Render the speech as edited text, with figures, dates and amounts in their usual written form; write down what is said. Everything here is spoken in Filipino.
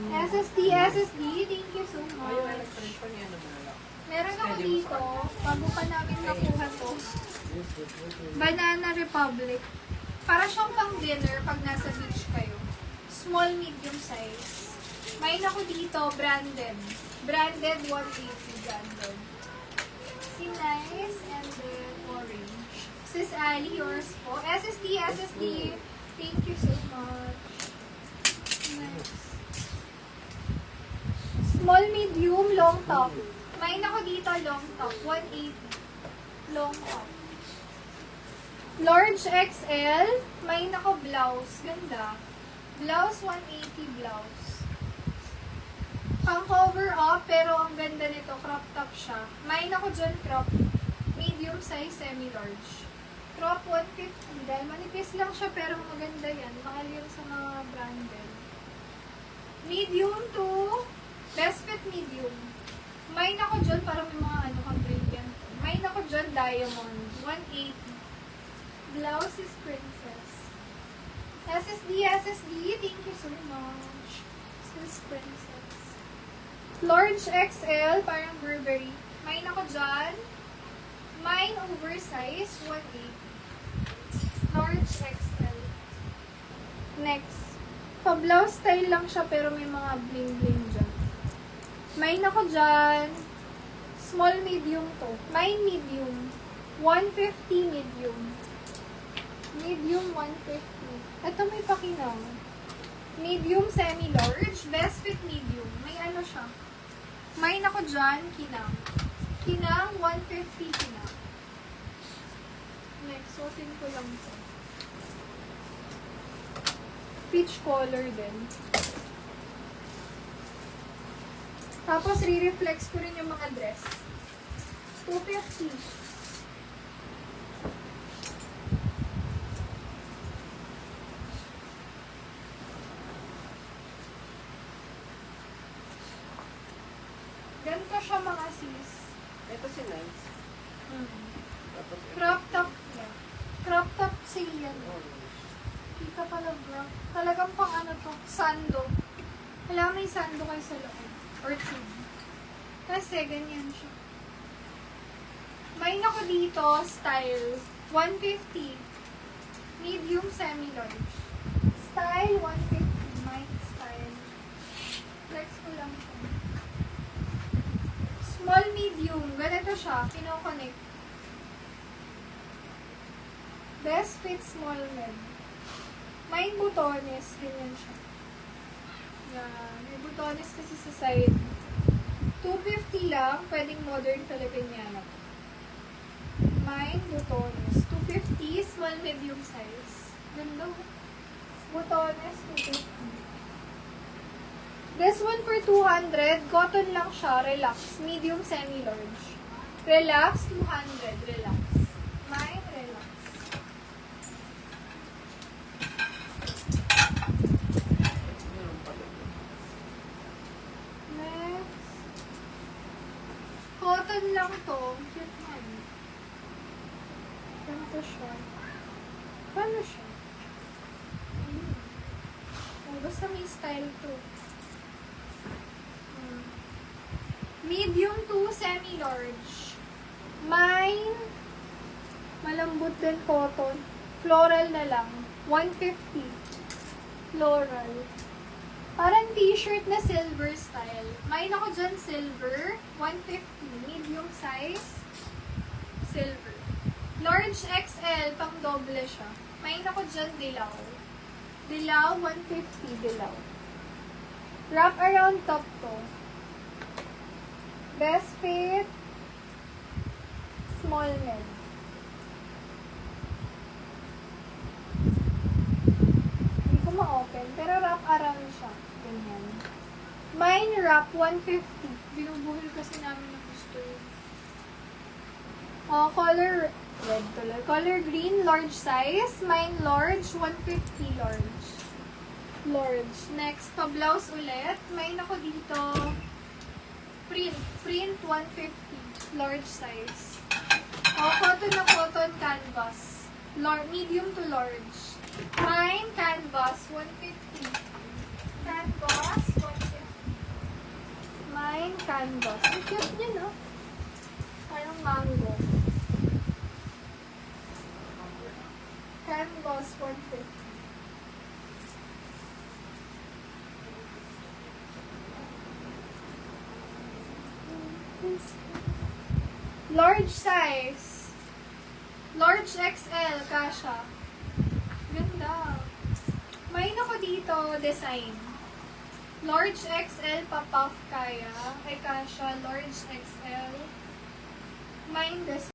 SSD, thank you so much. Meron ako dito, bago pa namin nakuha to. Banana Republic. Para siyang pang dinner pag nasa beach kayo. Small, medium size. May ako dito, branded. Branded 180 branded. See, nice. And then orange. Sis Ali, yours po. SSD. Thank you so much. Nice. Small, medium, long top. May ako dito, long top. 180. Long top. Large XL. May ako blouse. Ganda. Blouse, 180 blouse. Pang cover up, pero ang ganda nito, crop top siya. May ako dyan crop. Medium size, semi-large. Crop 150. Dahil manipis lang siya, pero maganda yan. Mahal yun sa mga branded. Medium to best fit medium. May ako dyan, parang may mga ano kang brilliant. May ako dyan, diamond. 180. Blouse is princess. SSD, thank you so much. This is princess. Large XL, parang Burberry. May ako dyan. Mine oversize, 180. Large XL. Next. Pa-blouse style lang siya, pero may mga bling-bling dyan. May ako dyan. Small, medium to. Mine medium. 150 medium. Medium 150. Ito may pakinaw. Medium semi-large. Best fit medium. May ano siya. May ako dyan. Kinang. Kinang 150 kinang. Next. Suotin ko lang ito. Peach color din. Tapos re-reflex ko rin yung mga dress. 250. Ganito siya mga sis. Ito si Nice. Crop top. Yeah. Crop top sale yan. Kita pala bro. Talagang pang ano to. Sando. Wala may sando kayo sa loob. Or tube. Kasi ganyan siya. May ako dito. Style. 150. Medium semi-large. Style 150. My style. Flex ko lang siya. Small, medium. Ganito siya. Kinoconnect. Best fit small med. May butones. Ganyan siya. Yan. May butones kasi sa side. 250 lang. Pwedeng modern Filipiniana. May butones. 250. Small, medium size. Ganda. Butones. 250. This one for 200, cotton lang siya, relax, medium semi-large. Relax, 200, relax. Mine, relax. Next. Cotton lang to. Cute man. Ganito siya. Paano siya? Oh, basta may style to. Medium to semi-large. Mine, malambot din cotton. Floral na lang. 150. Floral. Parang t-shirt na silver style. Mine ako dyan silver. 150. Medium size. Silver. Large XL, pang doble siya. Mine ako dyan dilaw. Dilaw, 150 dilaw. Wrap around top to. Best fit, small med. Hindi ko ma-open, pero wrap around siya. Ganyan. Mine wrap 150. Binubuhol kasi namin na gusto yun. Color red color. Color green, large size. Mine large, 150 large. Large. Next, pa-blouse ulit. Mine ako dito. Print 150, large size. Cotton na cotton canvas. Medium to large. Mine canvas, 150. Canvas, 150. Mine canvas. Ang cute niya, no? Parang mango. Canvas, 150. Large size. Large XL, kasha. Ganda. May ako dito, design. Large XL, pa-puff kaya. Ay, kasha, large XL. Mine design.